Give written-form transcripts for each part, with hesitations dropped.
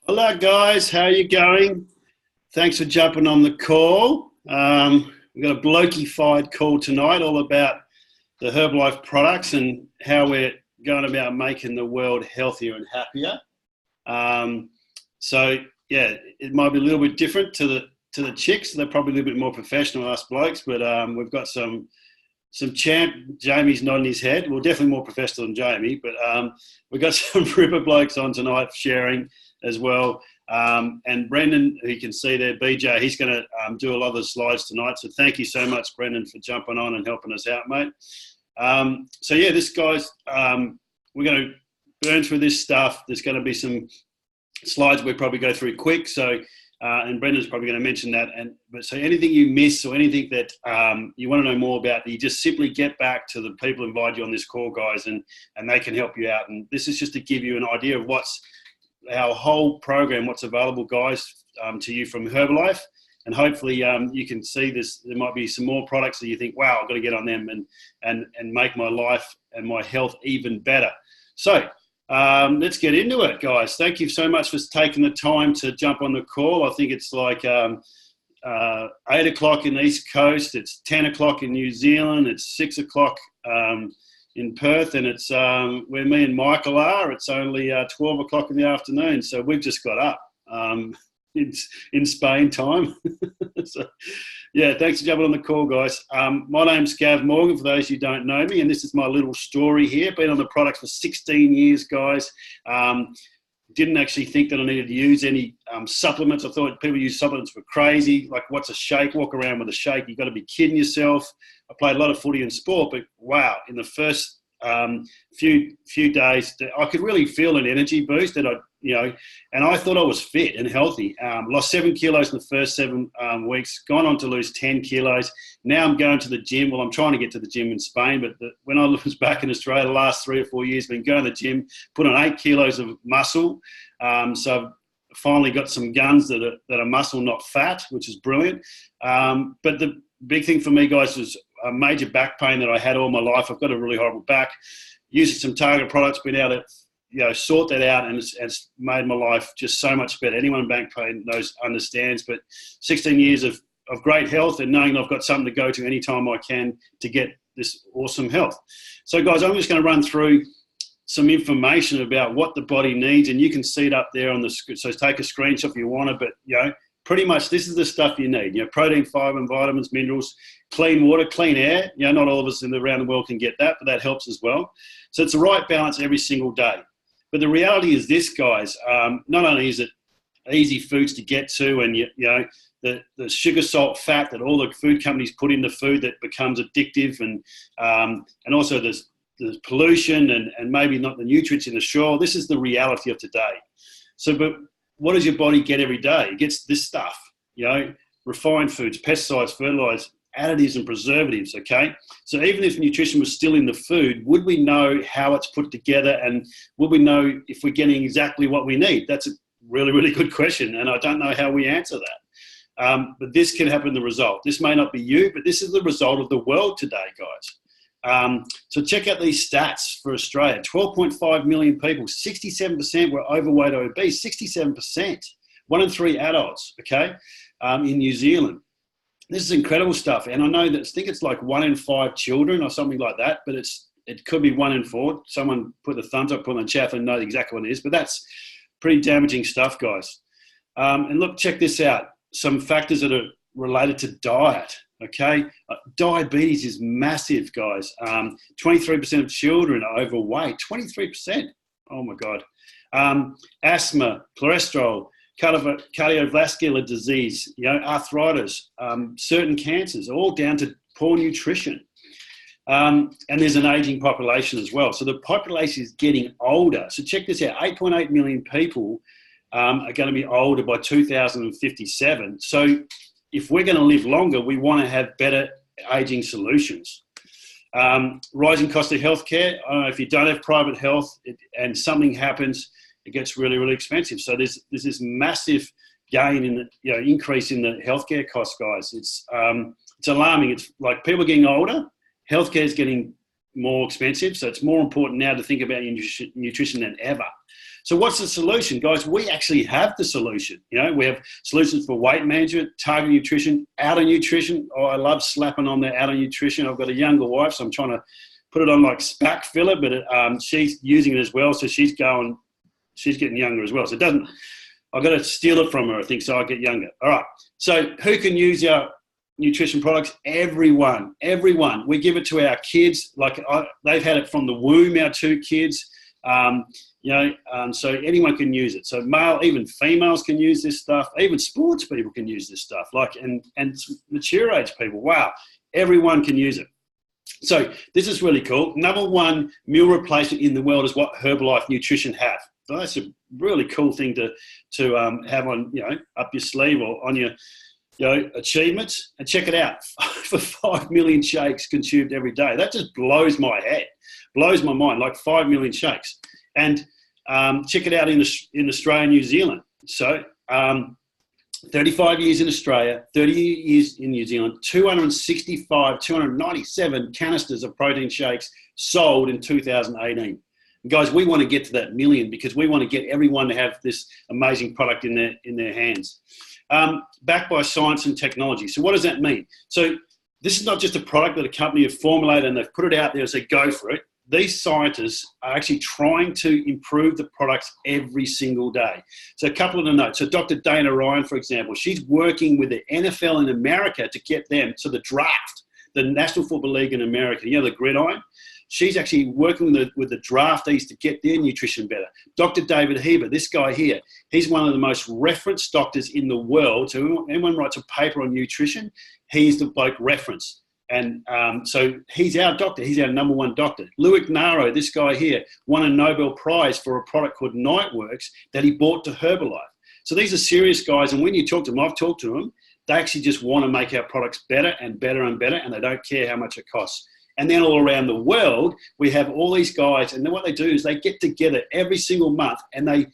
Hello guys, how are you going? Thanks for jumping on the call. We've got a blokey-fied call tonight all about the Herbalife products and how we're going about making the world healthier and happier. Um, so yeah, it might be a little bit different to the chicks. They're probably a little bit more professional, us blokes, but we've got some champ. Jamie's nodding his head. Well, definitely more professional than Jamie, but we've got some ripper blokes on tonight sharing as well. And Brendan, who you can see there, BJ, he's going to do a lot of the slides tonight. So thank you so much, Brendan, for jumping on and helping us out, mate. So yeah, this guy's, we're going to burn through this stuff. There's going to be some slides we probably go through quick. So, and Brendan's probably going to mention that. But so anything you miss or anything that you want to know more about, you just simply get back to the people who invited you on this call, guys, and they can help you out. And this is just to give you an idea of what's our whole program, what's available, guys, to you from Herbalife. And hopefully you can see this. There might be some more products that you think, wow, I've got to get on them and make my life and my health even better. So let's get into it, guys. Thank you so much for taking the time to jump on the call. I think it's like 8 o'clock in the East Coast. It's 10 o'clock in New Zealand. It's 6 o'clock in Perth, and it's where me and Michael are. It's only 12 o'clock in the afternoon, so we've just got up in Spain time. So, yeah, thanks for jumping on the call, guys. My name's Gav Morgan, for those who don't know me, and this is my little story here. Been on the product for 16 years, guys. Didn't actually think that I needed to use any supplements. I thought people use supplements were crazy. Like, what's a shake? Walk around with a shake. You've got to be kidding yourself. I played a lot of footy and sport, but wow, in the first few days, I could really feel an energy boost that and I thought I was fit and healthy. Lost 7 kilos in the first 7 weeks, gone on to lose 10 kilos. Now I'm going to the gym. Well, I'm trying to get to the gym in Spain, but when I was back in Australia, the last 3 or 4 years, been going to the gym, put on 8 kilos of muscle. So I've finally got some guns that are muscle, not fat, which is brilliant. But the big thing for me, guys, was a major back pain that I had all my life. I've got a really horrible back. Using some target products, been able to sort that out, and it's made my life just so much better. Anyone in back pain understands. But 16 years of great health and knowing I've got something to go to anytime I can to get this awesome health. So, guys, I'm just going to run through some information about what the body needs, and you can see it up there on the screen. So take a screenshot if you want it, but pretty much this is the stuff you need. Protein, fiber, and vitamins, minerals, clean water, clean air. Not all of us around the world can get that, but that helps as well. So it's the right balance every single day. But the reality is this, guys, not only is it easy foods to get to, and the sugar, salt, fat that all the food companies put in the food that becomes addictive, and also there's pollution and maybe not the nutrients in the soil. This is the reality of today. So, but what does your body get every day? It gets this stuff, refined foods, pesticides, fertilizers, additives and preservatives, okay? So even if nutrition was still in the food, would we know how it's put together, and would we know if we're getting exactly what we need? That's a really, really good question, and I don't know how we answer that. But this can happen, the result. This may not be you, but this is the result of the world today, guys. So check out these stats for Australia. 12.5 million people, 67% were overweight or obese, 67%. 1 in 3 adults, okay, in New Zealand. This is incredible stuff. And I know that I think it's like 1 in 5 children or something like that, but it could be 1 in 4. Someone put the thumbs up on the chat and know exactly what it is, but that's pretty damaging stuff, guys. And look, check this out. Some factors that are related to diet, okay? Diabetes is massive, guys. 23% of children are overweight, 23%. Oh my God. Asthma, cholesterol, cardiovascular disease, arthritis, certain cancers, all down to poor nutrition. And there's an aging population as well. So the population is getting older. So check this out, 8.8 million people are going to be older by 2057. So if we're going to live longer, we want to have better aging solutions. Rising cost of healthcare. I don't know, if you don't have private health and something happens, it gets really, really expensive. So there's this massive gain in the increase in the healthcare costs, guys. It's alarming. It's like people are getting older, healthcare is getting more expensive. So it's more important now to think about your nutrition than ever. So what's the solution, guys? We actually have the solution. You know, we have solutions for weight management, target nutrition, outer nutrition. Oh, I love slapping on the outer nutrition. I've got a younger wife, so I'm trying to put it on like spac filler, but she's using it as well. So she's getting younger as well. So I've got to steal it from her, I think, so I get younger. All right. So who can use our nutrition products? Everyone. We give it to our kids. They've had it from the womb, our 2 kids. So anyone can use it. So male, even females can use this stuff. Even sports people can use this stuff. And mature age people. Wow. Everyone can use it. So this is really cool. Number 1 meal replacement in the world is what Herbalife Nutrition have. So that's a really cool thing to have on, up your sleeve or on your, achievements. And check it out, for 5 million shakes consumed every day. That just blows my head, blows my mind, like 5 million shakes. And check it out in Australia and New Zealand. So 35 years in Australia, 30 years in New Zealand, 297 canisters of protein shakes sold in 2018. And guys, we want to get to that million because we want to get everyone to have this amazing product in their hands. Backed by science and technology. So what does that mean? So this is not just a product that a company have formulated and they've put it out there and say, go for it. These scientists are actually trying to improve the products every single day. So a couple of the notes. So Dr. Dana Ryan, for example, she's working with the NFL in America to get them to the draft, the National Football League in America, the gridiron. She's actually working with the draftees to get their nutrition better. Dr. David Heber, this guy here, he's one of the most referenced doctors in the world. So anyone writes a paper on nutrition, he's the bloke reference. And so he's our doctor. He's our number 1 doctor. Loic Naro, this guy here, won a Nobel Prize for a product called Nightworks that he bought to Herbalife. So these are serious guys. And when you talk to them, I've talked to them, they actually just want to make our products better and better and better, and they don't care how much it costs. And then all around the world, we have all these guys, and then what they do is they get together every single month, and they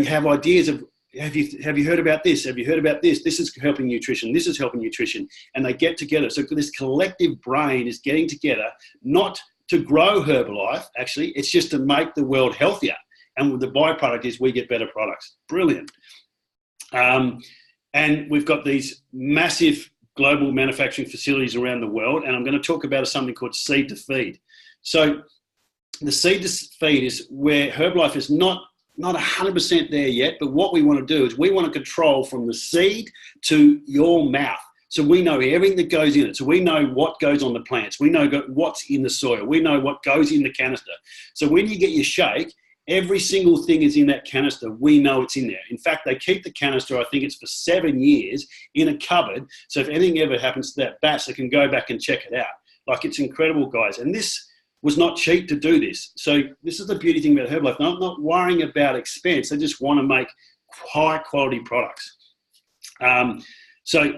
have ideas of, have you heard about this? Have you heard about this? This is helping nutrition. This is helping nutrition. And they get together. So this collective brain is getting together, not to grow Herbalife, actually. It's just to make the world healthier. And the byproduct is we get better products. Brilliant. And we've got these massive global manufacturing facilities around the world. And I'm going to talk about something called seed to feed. So the seed to feed is where Herbalife is not 100% there yet, but what we want to do is we want to control from the seed to your mouth. So we know everything that goes in it. So we know what goes on the plants. We know what's in the soil. We know what goes in the canister. So when you get your shake, every single thing is in that canister. We know it's in there. In fact, they keep the canister, I think it's for 7 years, in a cupboard. So if anything ever happens to that batch, they can go back and check it out. Like, it's incredible, guys. And this was not cheap to do this. So this is the beauty thing about Herbalife. I'm not worrying about expense. They just want to make high quality products. So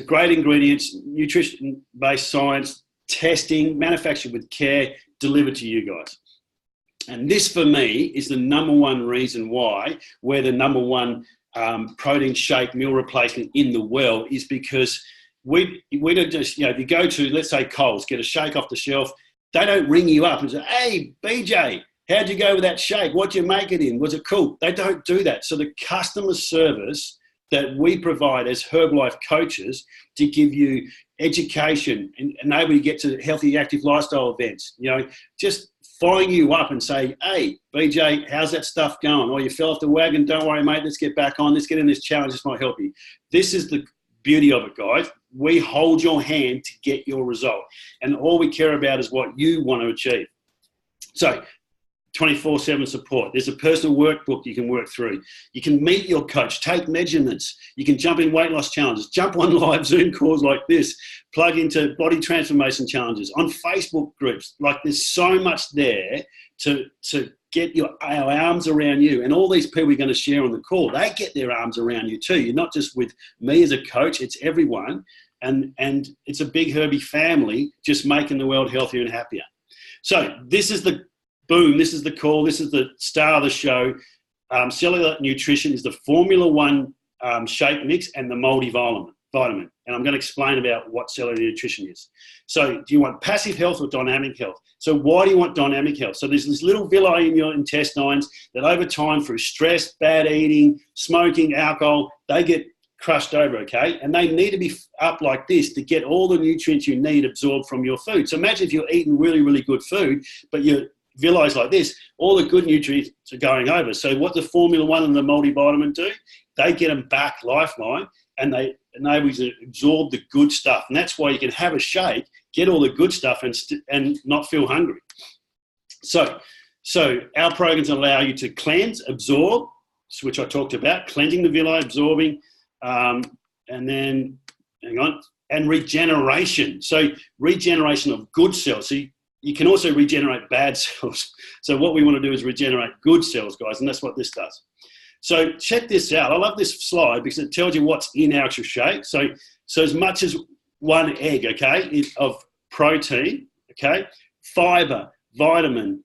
great ingredients, nutrition-based science, testing, manufactured with care, delivered to you guys. And this, for me, is the number 1 reason why we're the number 1 protein shake meal replacement in the world, is because we don't just, if you go to, let's say, Coles, get a shake off the shelf, they don't ring you up and say, hey, BJ, how'd you go with that shake? What'd you make it in? Was it cool? They don't do that. So the customer service that we provide as Herbalife coaches to give you education and enable you to get to healthy, active lifestyle events, just phone you up and say, hey, BJ, how's that stuff going? Or you fell off the wagon, don't worry, mate, let's get back on. Let's get in this challenge. This might help you. This is the beauty of it, guys. We hold your hand to get your result. And all we care about is what you want to achieve. So 24/7 support. There's a personal workbook you can work through. You can meet your coach, take measurements. You can jump in weight loss challenges, jump on live Zoom calls like this, plug into body transformation challenges, on Facebook groups. Like, there's so much there to get our arms around you. And all these people you're going to share on the call, they get their arms around you too. You're not just with me as a coach, it's everyone. And it's a big Herbie family just making the world healthier and happier. So this is the boom, this is the call, this is the star of the show. Cellular Nutrition is the Formula 1 shake mix and the multivitamin. and I'm going to explain about what cellular nutrition is. So do you want passive health or dynamic health? So why do you want dynamic health? So there's this little villi in your intestines that over time, through stress, bad eating, smoking, alcohol, they get crushed over, okay? And they need to be up like this to get all the nutrients you need absorbed from your food. So imagine if you're eating really, really good food, but your villi like this, all the good nutrients are going over. So what the Formula 1 and the multivitamin do, they get them back lifeline, and they enable you to absorb the good stuff. And that's why you can have a shake, get all the good stuff, and not feel hungry. So our programs allow you to cleanse, absorb, which I talked about, cleansing the villi, absorbing, and then, and regeneration. So regeneration of good cells. So you can also regenerate bad cells. So what we want to do is regenerate good cells, guys, and that's what this does. So check this out. I love this slide because it tells you what's in our actual shake. So as much as one egg, okay, of protein, okay, fiber, vitamin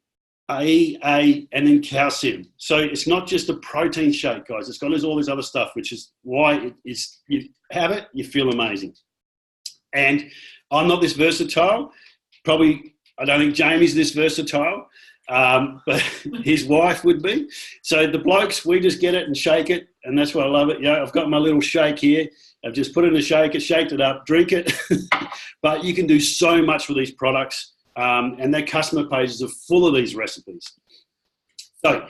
E, A, and then calcium. So it's not just a protein shake, guys. It's got all this other stuff, which is why you have it, you feel amazing. And I'm not this versatile. Probably, I don't think Jamie's this versatile. But his wife would be. So the blokes, we just get it and shake it, and that's why I love it. I've got my little shake here. I've just put it in a shaker, shaked it up, drink it. But you can do so much with these products, and their customer pages are full of these recipes. So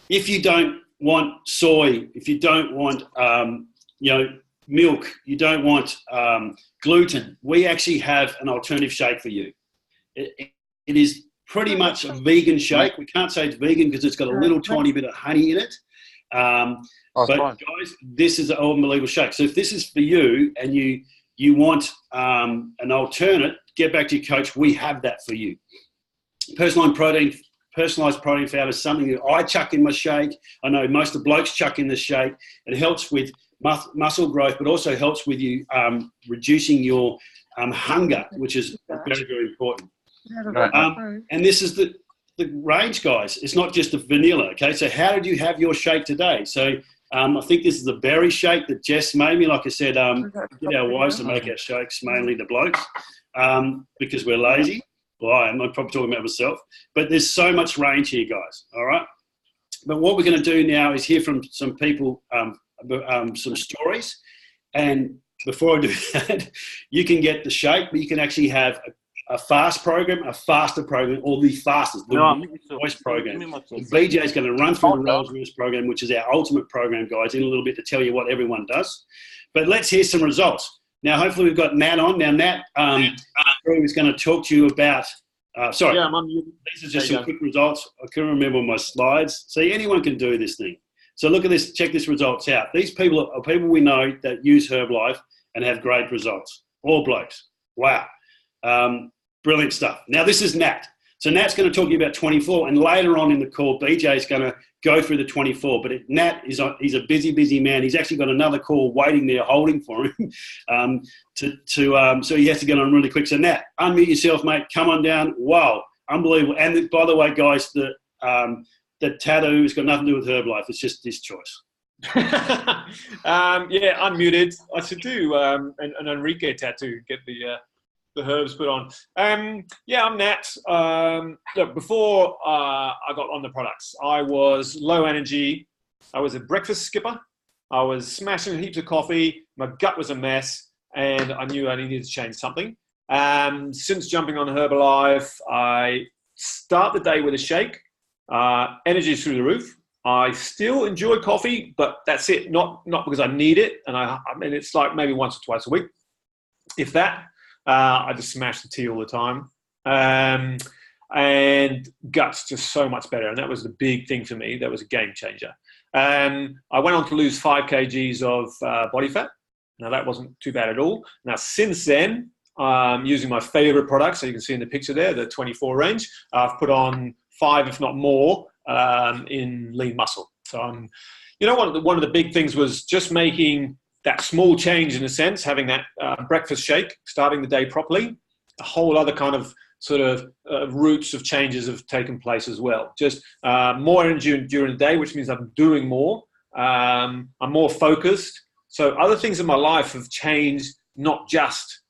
if you don't want soy, if you don't want milk, you don't want gluten, we actually have an alternative shake for you. It is pretty much a vegan shake. We can't say it's vegan because it's got a little tiny bit of honey in it. But guys, this is an unbelievable shake. So if this is for you and you want an alternate, get back to your coach. We have that for you. Personalised protein powder is something that I chuck in my shake. I know most of the blokes chuck in the shake. It helps with muscle growth, but also helps with you reducing your hunger, which is very, very important. And this is the range, guys. It's not just the vanilla, okay? So how did you have your shake today? So I think this is the berry shake that Jess made me. Like I said, get our wives to make our shakes, mainly the blokes, because we're lazy. Well, I'm probably talking about myself. But there's so much range here, guys, all right? But what we're going to do now is hear from some people, some stories. And before I do that, you can get the shake, but you can actually have a fast program, a faster program, or the fastest, the voice program. BJ is going to run through the Rolls-Royce program, which is our ultimate program, guys, in a little bit to tell you what everyone does. But let's hear some results. Now, hopefully we've got Nat on. Now, Nat is going to talk to you about, sorry, yeah, I'm unmuted. These are just some quick results. I couldn't remember my slides. See, anyone can do this thing. So look at this, check these results out. These people are people we know that use Herbalife and have great results. All blokes. Wow. Brilliant stuff. Now, this is Nat. So Nat's going to talk to you about 24, and later on in the call, BJ is going to go through the 24. But Nat he's a busy man. He's actually got another call waiting there, holding for him. So he has to get on really quick. So Nat, unmute yourself, mate. Come on down. Wow, unbelievable. And by the way, guys, the tattoo has got nothing to do with Herbalife. It's just this choice. Yeah, unmuted. I should do an Enrique tattoo. Get the herbs put on. Yeah, I'm Nat. Look, before I got on the products, I was low energy. I was a breakfast skipper. I was smashing heaps of coffee. My gut was a mess, and I knew I needed to change something. Since jumping on Herbalife, I start the day with a shake. Energy is through the roof. I still enjoy coffee, but that's it. Not because I need it, and I mean it's like maybe once or twice a week, if that. I just smash the tea all the time. And gut's just so much better. And that was the big thing for me. That was a game changer. I went on to lose 5 kgs of body fat. Now, that wasn't too bad at all. Now, since then, using my favorite products, so you can see in the picture there, the 24 range, I've put on 5, if not more, in lean muscle. So, one of the big things was just making that small change, in a sense, having that breakfast shake, starting the day properly. A whole other kind of sort of roots of changes have taken place as well. Just more energy during the day, which means I'm doing more. I'm more focused. So other things in my life have changed not just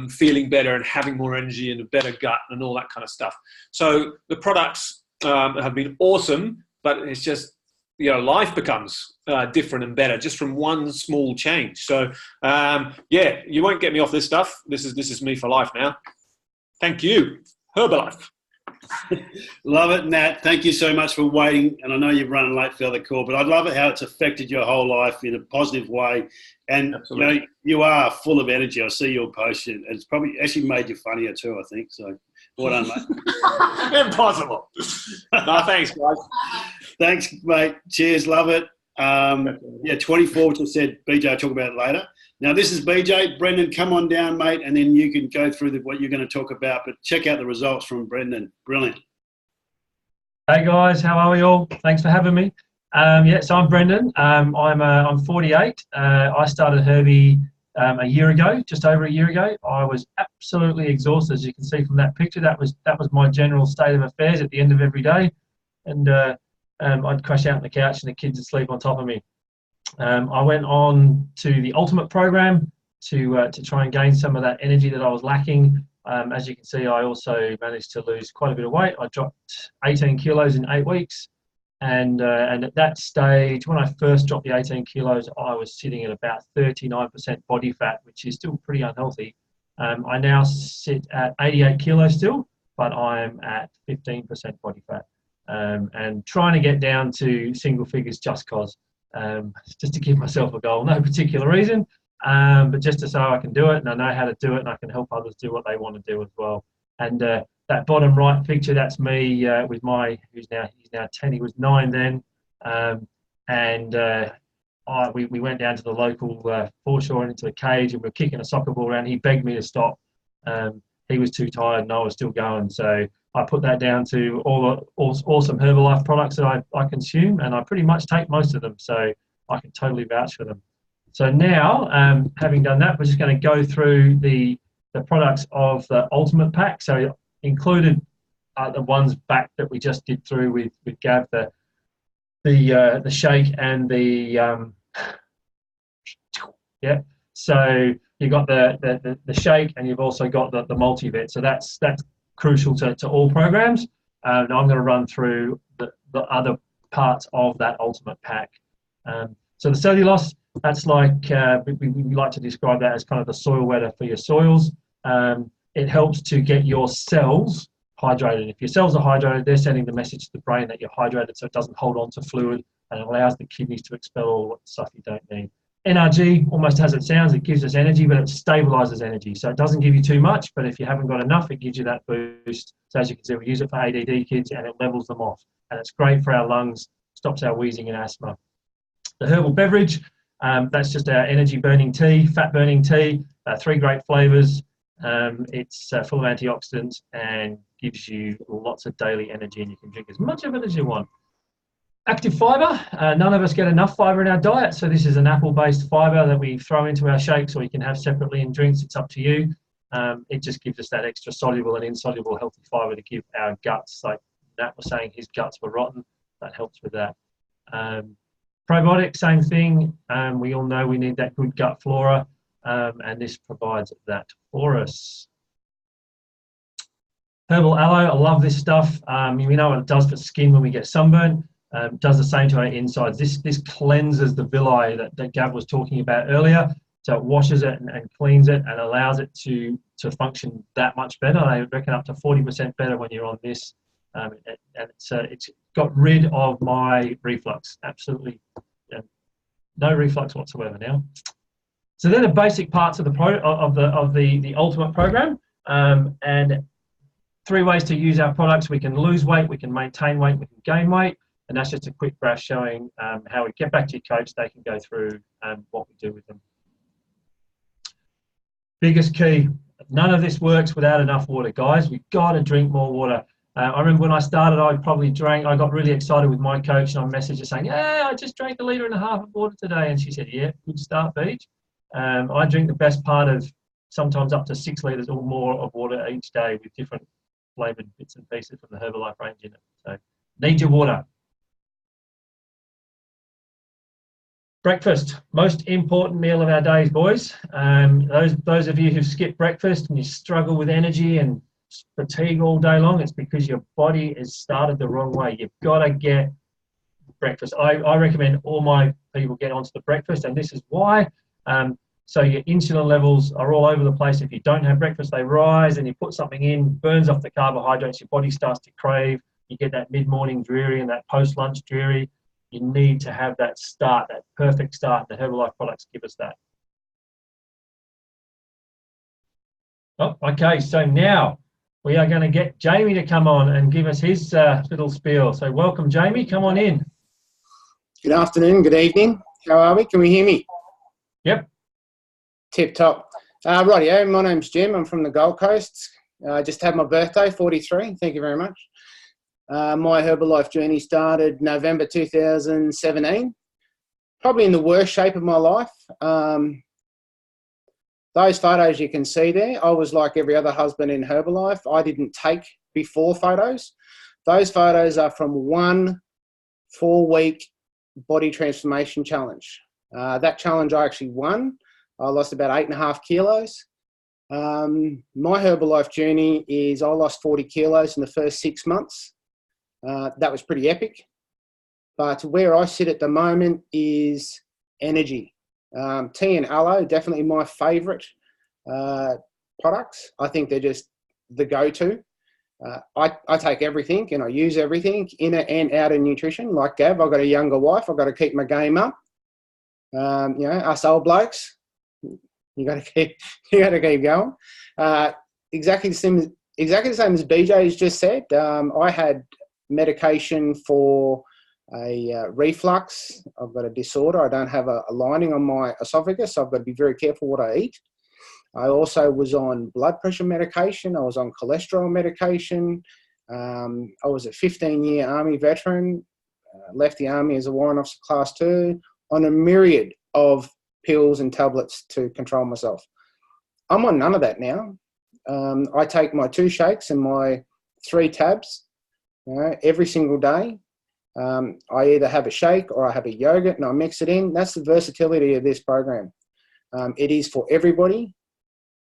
feeling better and having more energy and a better gut and all that kind of stuff. So the products have been awesome, but it's just, life becomes different and better just from one small change. So yeah, you won't get me off this stuff. This is me for life now. Thank you, Herbalife. Love it, Nat. Thank you so much for waiting. And I know you're running late for the other call, but I love it how it's affected your whole life in a positive way. And you are full of energy. I see your post. It's probably actually made you funnier too, I think. So well done, mate. Impossible. No, thanks, guys. Thanks, mate. Cheers. Love it. 24, which I said BJ will talk about it later. Now, this is BJ. Brendan, come on down, mate, and then you can go through what you're going to talk about. But check out the results from Brendan. Brilliant. Hey, guys. How are we all? Thanks for having me. So I'm Brendan. I'm 48. I started Herbie a year ago, just over a year ago. I was absolutely exhausted, as you can see from that picture. That was my general state of affairs at the end of every day. And I'd crash out on the couch and the kids would sleep on top of me. I went on to the Ultimate program to try and gain some of that energy that I was lacking. As you can see, I also managed to lose quite a bit of weight. I dropped 18 kilos in 8 weeks. And at that stage, when I first dropped the 18 kilos, I was sitting at about 39% body fat, which is still pretty unhealthy. I now sit at 88 kilos still, but I'm at 15% body fat. And trying to get down to single figures just to give myself a goal. No particular reason, but just to say I can do it and I know how to do it and I can help others do what they want to do as well. And that bottom right picture, that's me with he's now 10, he was 9 then. We went down to the local foreshore and into the cage and we were kicking a soccer ball around. He begged me to stop. He was too tired and I was still going. So I put that down to all the awesome Herbalife products that I consume, and I pretty much take most of them, so I can totally vouch for them. So now, having done that, we're just going to go through the products of the Ultimate Pack. So included the ones back that we just did through with Gav, the shake and the So you've got the shake and you've also got the multivit. So that's crucial to all programs. Now I'm going to run through the other parts of that Ultimate Pack. So the cellulose, that's like, we like to describe that as kind of the soil wetter for your soils. It helps to get your cells hydrated. If your cells are hydrated, they're sending the message to the brain that you're hydrated so it doesn't hold on to fluid and it allows the kidneys to expel all the stuff you don't need. NRG, almost as it sounds, it gives us energy, but it stabilizes energy. So it doesn't give you too much, but if you haven't got enough, it gives you that boost. So as you can see, we use it for ADD kids and it levels them off. And it's great for our lungs, stops our wheezing and asthma. The herbal beverage, that's just our energy burning tea, fat burning tea, 3 great flavors. It's full of antioxidants and gives you lots of daily energy, and you can drink as much of it as you want. Active fiber, none of us get enough fiber in our diet, so this is an apple-based fiber that we throw into our shakes or you can have separately in drinks. It's up to you. It just gives us that extra soluble and insoluble healthy fiber to give our guts, like Nat was saying, his guts were rotten. That helps with that. Probiotic, same thing. We all know we need that good gut flora, and this provides that for us. Herbal aloe, I love this stuff. We know what it does for skin when we get sunburn. Does the same to our insides. This cleanses the villi that Gav was talking about earlier. So it washes it and cleans it and allows it to function that much better. I reckon up to 40% better when you're on this. And it's got rid of my reflux. Absolutely no reflux whatsoever now. So they're the basic parts of the Ultimate program. And 3 ways to use our products. We can lose weight, we can maintain weight, we can gain weight. And that's just a quick graph showing how we get back to your coach. They can go through what we do with them. Biggest key, none of this works without enough water, guys. We've got to drink more water. I remember when I started, I got really excited with my coach and I messaged her saying, yeah, I just drank 1.5 liters of water today. And she said, yeah, good start, Beach. I drink the best part of sometimes up to 6 liters or more of water each day with different flavored bits and pieces from the Herbalife range in it. So need your water. Breakfast, most important meal of our days, boys. Those of you who've skipped breakfast and you struggle with energy and fatigue all day long, it's because your body is started the wrong way. You've got to get breakfast. I recommend all my people get onto the breakfast, and this is why. So your insulin levels are all over the place. If you don't have breakfast, they rise, and you put something in, burns off the carbohydrates, your body starts to crave. You get that mid-morning dreary and that post-lunch dreary. You need to have that start, that perfect start. The Herbalife products give us that. Oh, okay, so now we are going to get Jamie to come on and give us his little spiel. So welcome, Jamie. Come on in. Good afternoon, good evening. How are we? Can we hear me? Yep. Tip top. Rightio, my name's Jim. I'm from the Gold Coast. I just had my birthday, 43. Thank you very much. My Herbalife journey started November 2017. Probably in the worst shape of my life. Those photos you can see there, I was like every other husband in Herbalife. I didn't take before photos. Those photos are from one 4-week body transformation challenge. That challenge I actually won. I lost about 8.5 kilos. My Herbalife journey is I lost 40 kilos in the first 6 months. That was pretty epic. But where I sit at the moment is energy. Tea and aloe, definitely my favourite products. I think they're just the go-to. I take everything and I use everything in and out of nutrition. Like Gav, I've got a younger wife. I've got to keep my game up. Us old blokes, you got to keep going. Exactly the same as BJ's just said. I had medication for a reflux. I've got a disorder. I don't have a lining on my esophagus, so I've got to be very careful what I eat. I also was on blood pressure medication. I was on cholesterol medication. I was a 15-year Army veteran, left the Army as a warrant officer class 2, on a myriad of pills and tablets to control myself. I'm on none of that now. I take my 2 shakes and my 3 tabs every single day. I either have a shake or I have a yogurt and I mix it in. That's the versatility of this program. It is for everybody.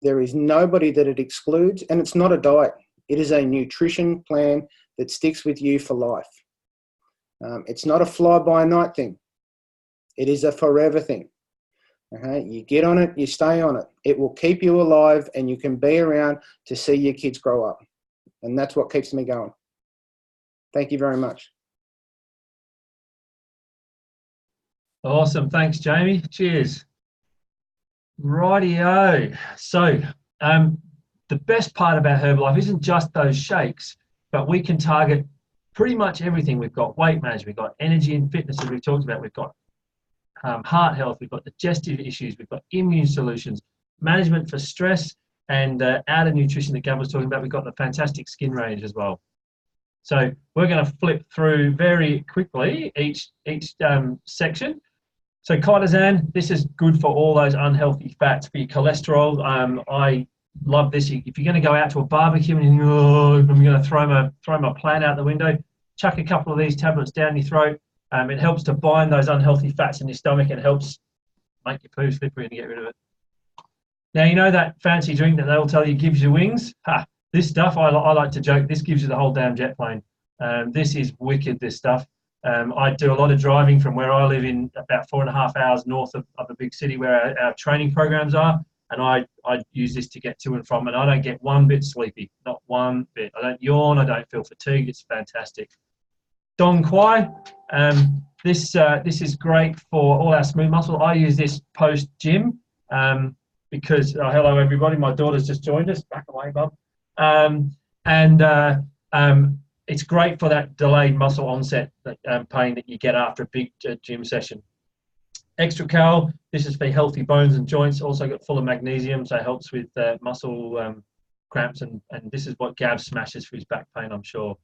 There is nobody that it excludes, and it's not a diet. It is a nutrition plan that sticks with you for life. It's not a fly-by-night thing. It is a forever thing. You get on it, you stay on it. It will keep you alive, and you can be around to see your kids grow up. And that's what keeps me going. Thank you very much. Awesome. Thanks, Jamie. Cheers. Rightio. So the best part about Herbalife isn't just those shakes, but we can target pretty much everything. We've got weight management, we've got energy and fitness, as we've talked about, we've got heart health, we've got digestive issues, we've got immune solutions, management for stress, and out of nutrition that Gav was talking about. We've got the fantastic skin range as well. So we're going to flip through very quickly each section. So chitosan, this is good for all those unhealthy fats, for your cholesterol. I love this. If you're going to go out to a barbecue and I'm going to throw my plan out the window, chuck a couple of these tablets down your throat. It helps to bind those unhealthy fats in your stomach. It helps make your poo slippery and get rid of it. Now, you know that fancy drink that they'll tell you gives you wings? This stuff, I like to joke, this gives you the whole damn jet plane. This is wicked, this stuff. I do a lot of driving from where I live in about 4.5 hours north of the big city where our training programs are, and I use this to get to and from, and I don't get one bit sleepy, not one bit. I don't yawn, I don't feel fatigued. It's fantastic. Dong Quai, this is great for all our smooth muscle. I use this post gym because hello everybody, my daughter's just joined us. Back away, Bob. It's great for that delayed muscle onset pain that you get after a big gym session. Extra Cal, this is for healthy bones and joints. Also got full of magnesium, so it helps with muscle cramps, and this is what Gav smashes for his back pain, I'm sure.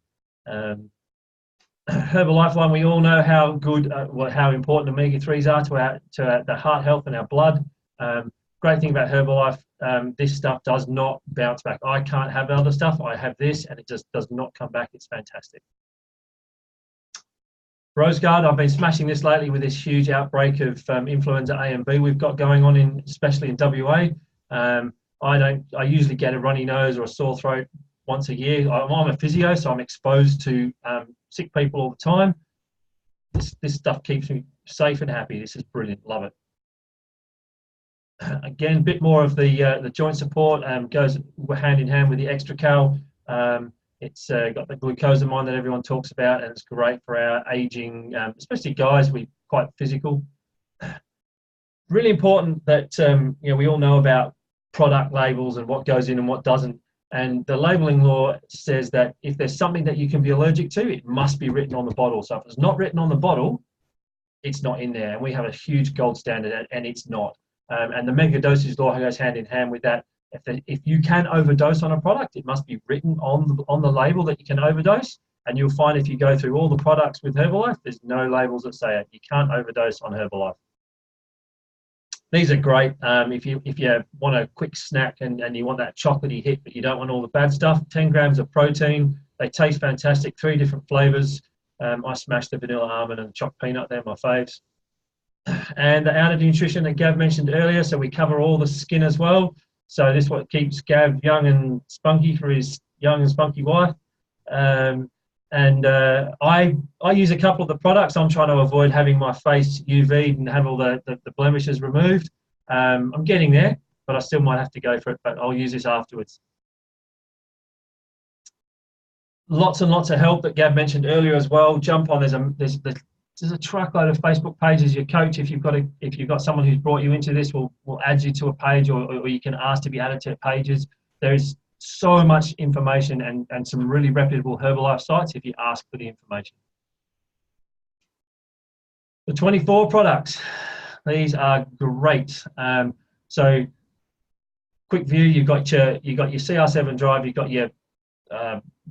Herbalife one, we all know how good, how important omega-3s are to the heart health and our blood. Great thing about Herbalife, this stuff does not bounce back. I can't have other stuff. I have this, and it just does not come back. It's fantastic. Roseguard, I've been smashing this lately with this huge outbreak of influenza A and B we've got going on, especially in WA. I usually get a runny nose or a sore throat once a year. I'm a physio, so I'm exposed to sick people all the time. This stuff keeps me safe and happy. This is brilliant. Love it. Again, a bit more of the joint support goes hand in hand with the Extra Cal. It's got the glucosamine that everyone talks about, and it's great for our aging, especially guys. We're quite physical. Really important that we all know about product labels and what goes in and what doesn't. And the labeling law says that if there's something that you can be allergic to, it must be written on the bottle. So if it's not written on the bottle, it's not in there. And we have a huge gold standard, and it's not. And the mega dosage law goes hand in hand with that. If you can overdose on a product, it must be written on the label that you can overdose. And you'll find if you go through all the products with Herbalife, there's no labels that say it. You can't overdose on Herbalife. These are great if you want a quick snack and you want that chocolatey hit, but you don't want all the bad stuff. 10 grams of protein. They taste fantastic. 3 different flavors. I smashed the vanilla almond and the choc peanut. They're my faves. And the outer nutrition that Gav mentioned earlier. So we cover all the skin as well. So this is what keeps Gav young and spunky for his young and spunky wife. I use a couple of the products. I'm trying to avoid having my face UV'd and have all the blemishes removed. I'm getting there, but I still might have to go for it, but I'll use this afterwards. Lots and lots of help that Gav mentioned earlier as well. Jump on, there's a truckload of Facebook pages. Your coach, if you've got someone who's brought you into this, will add you to a page, or you can ask to be added to pages. There's so much information and some really reputable Herbalife sites if you ask for the information. The 24 products, these are great. So quick view, you've got your CR7 drive, you've got your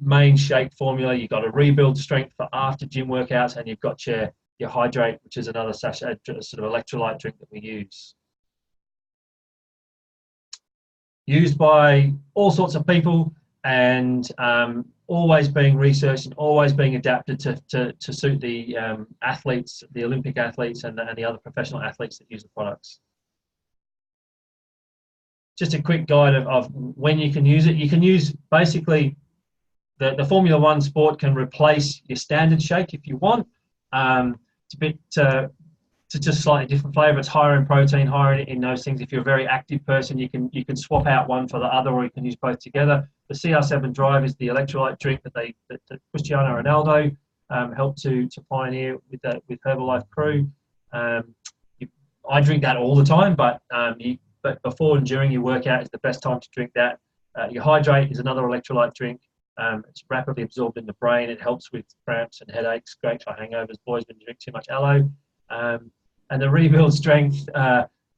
main shake formula, you've got a rebuild strength for after gym workouts, and you've got your hydrate, which is another sort of electrolyte drink that we use. Used by all sorts of people, and always being researched and always being adapted to suit the athletes, the Olympic athletes and the other professional athletes that use the products. Just a quick guide of when you can use it. You can use basically the Formula One sport can replace your standard shake if you want. It's a bit to just slightly different flavor. It's higher in protein, higher in those things. If you're a very active person, you can swap out one for the other, or you can use both together. The CR7 Drive is the electrolyte drink that Cristiano Ronaldo helped to pioneer with Herbalife Crew. I drink that all the time, but before and during your workout is the best time to drink that. Your Hydrate is another electrolyte drink. It's rapidly absorbed in the brain. It helps with cramps and headaches, great for hangovers, boys when you drink too much aloe. And the Rebuild Strength,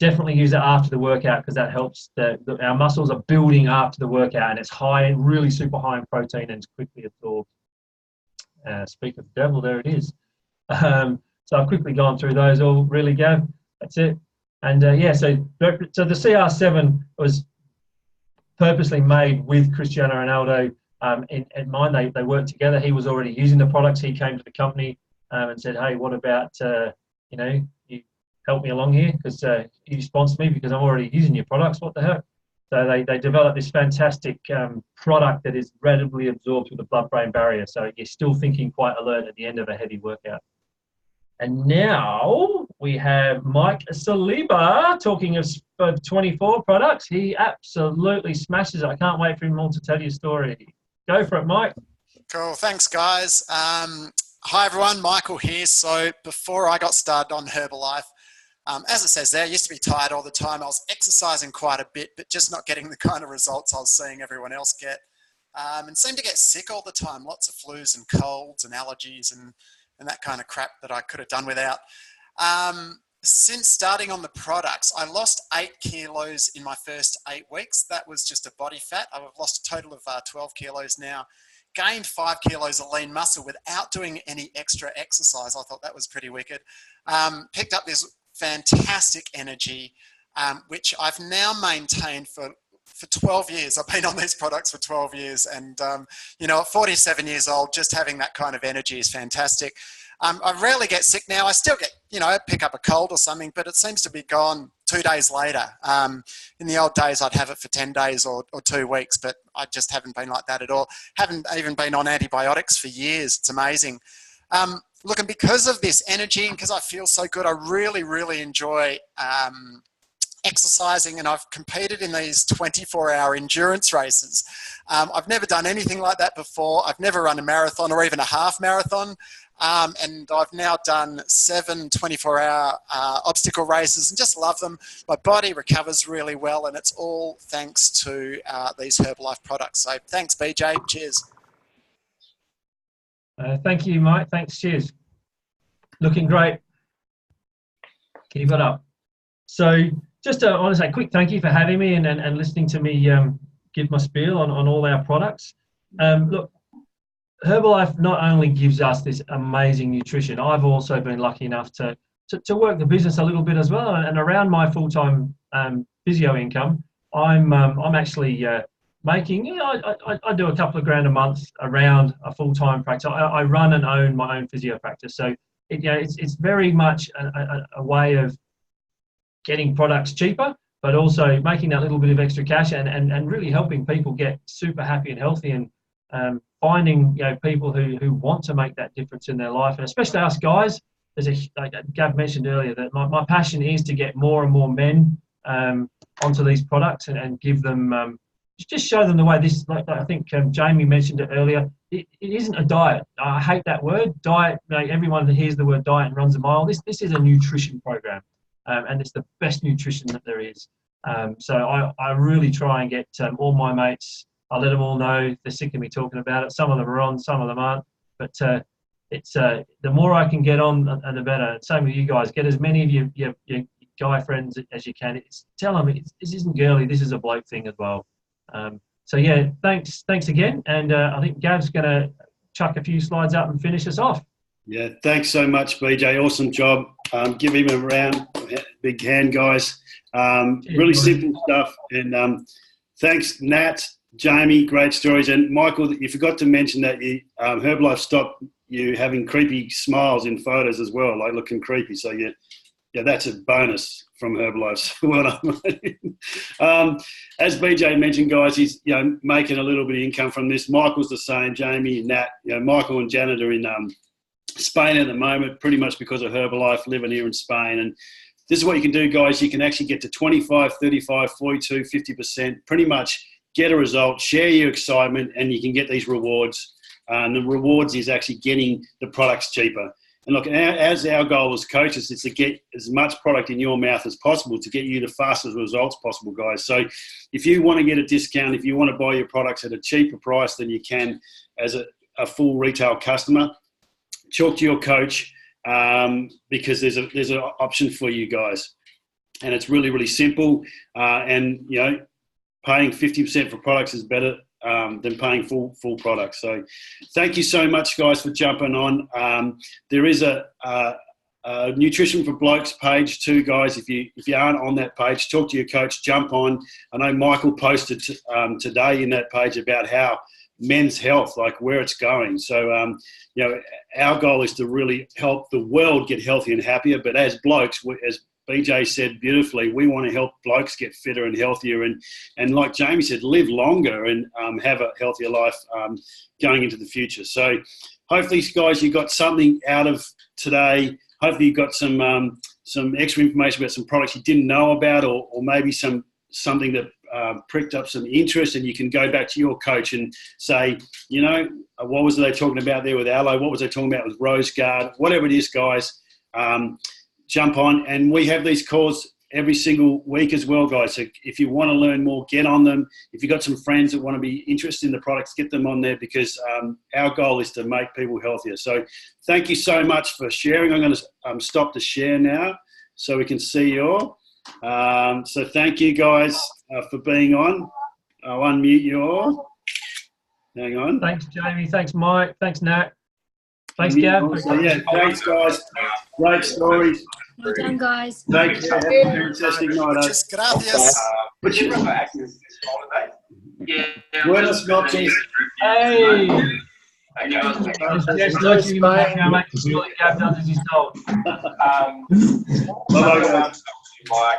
definitely use it after the workout, because that helps. Our muscles are building after the workout, and it's really super high in protein, and it's quickly absorbed. Speak of the devil, there it is. So I've quickly gone through those all, really, Gav. That's it. And so the CR7 was purposely made with Cristiano Ronaldo in mind. They worked together. He was already using the products. He came to the company and said, "Hey, what about you help me along here, because you sponsored me because I'm already using your products. What the heck?" So they developed this fantastic product that is readily absorbed through the blood-brain barrier. So you're still thinking quite alert at the end of a heavy workout. And now we have Mike Saliba talking of 24 products. He absolutely smashes it. I can't wait for him all to tell you a story. Go for it, Mike. Cool. Thanks, guys. Hi, everyone. Michael here. So before I got started on Herbalife, as it says there, I used to be tired all the time. I was exercising quite a bit, but just not getting the kind of results I was seeing everyone else get. And seemed to get sick all the time. Lots of flus and colds and allergies and that kind of crap that I could have done without. Since starting on the products, I lost 8 kilos in my first 8 weeks. That was just a body fat. I've lost a total of 12 kilos now. Gained 5 kilos of lean muscle without doing any extra exercise. I thought that was pretty wicked. Picked up this fantastic energy, which I've now maintained for 12 years. I've been on these products for 12 years. And, at 47 years old, just having that kind of energy is fantastic. I rarely get sick now. I still get, pick up a cold or something, but it seems to be gone 2 days later. In the old days, I'd have it for 10 days or 2 weeks, but I just haven't been like that at all. Haven't even been on antibiotics for years. It's amazing. Look, and because of this energy and because I feel so good, I really, really enjoy exercising, and I've competed in these 24-hour endurance races. I've never done anything like that before. I've never run a marathon or even a half marathon. And I've now done 7 24-hour obstacle races and just love them. My body recovers really well, and it's all thanks to these Herbalife products. So thanks, BJ. Cheers. Thank you, Mike. Thanks. Cheers. Looking great. Keep it up. So just I want to say a quick thank you for having me and listening to me give my spiel on all our products. Look, Herbalife not only gives us this amazing nutrition, I've also been lucky enough to work the business a little bit as well. And around my full-time physio income, I'm actually making, I do a couple of grand a month around a full-time practice. I run and own my own physio practice. So it's very much a way of getting products cheaper, but also making that little bit of extra cash and really helping people get super happy and healthy, and finding people who want to make that difference in their life, and especially us guys. Like Gav mentioned earlier, that my passion is to get more and more men onto these products and give them just show them the way. This, like I think Jamie mentioned it earlier, it isn't a diet. I hate that word diet. Everyone that hears the word diet and runs a mile. This is a nutrition program. And it's the best nutrition that there is. So I really try and get all my mates, I let them all know. They're sick of me talking about it. Some of them are on, some of them aren't. But it's the more I can get on, the better. Same with you guys. Get as many of your guy friends as you can. Tell them this isn't girly. This is a bloke thing as well. So yeah, thanks again. And I think Gav's going to chuck a few slides up and finish us off. Yeah, thanks so much, BJ. Awesome job. Give him a round, big hand, guys. Really simple stuff. And thanks, Nat, Jamie, great stories. And Michael, you forgot to mention that Herbalife stopped you having creepy smiles in photos as well, like looking creepy. So yeah, that's a bonus from Herbalife. So well done. As BJ mentioned, guys, he's making a little bit of income from this. Michael's the same. Jamie, Nat, Michael and Janet are in Spain at the moment, pretty much because of Herbalife, living here in Spain. And this is what you can do, guys. You can actually get to 25, 35, 42, 50%, pretty much get a result, share your excitement, and you can get these rewards. And the rewards is actually getting the products cheaper. And look, as our goal as coaches is to get as much product in your mouth as possible to get you the fastest results possible, guys. So if you want to get a discount, if you want to buy your products at a cheaper price than you can as a full retail customer, talk to your coach because there's an option for you guys, and it's really, really simple. And paying 50% for products is better than paying full products. So, thank you so much, guys, for jumping on. There is a Nutrition for Blokes page too, guys. If you aren't on that page, talk to your coach. Jump on. I know Michael posted today in that page about how men's health, like where it's going. So, our goal is to really help the world get healthier and happier. But as blokes, as BJ said beautifully, we want to help blokes get fitter and healthier and like Jamie said, live longer and have a healthier life going into the future. So hopefully, guys, you got something out of today. Hopefully you got some extra information about some products you didn't know about, or maybe something that pricked up some interest, and you can go back to your coach and say, what was they talking about there with aloe? What was they talking about with rose guard? Whatever it is, guys, jump on. And we have these calls every single week as well, guys. So if you want to learn more, get on them. If you've got some friends that want to be interested in the products, get them on there, because our goal is to make people healthier. So thank you so much for sharing. I'm going to stop the share now so we can see you all. So thank you, guys, for being on. I'll unmute you all. Hang on. Thanks, Jamie. Thanks, Mike. Thanks, Nat. Thanks, Gav. Yeah, thanks, guys. Great stories. Well done, guys. Thank you. Have a fantastic night. Muchas gracias. Buenas noches. Hey. Just looking in the background, mate. Gav does as he's told. Bye-bye, guys. Mike.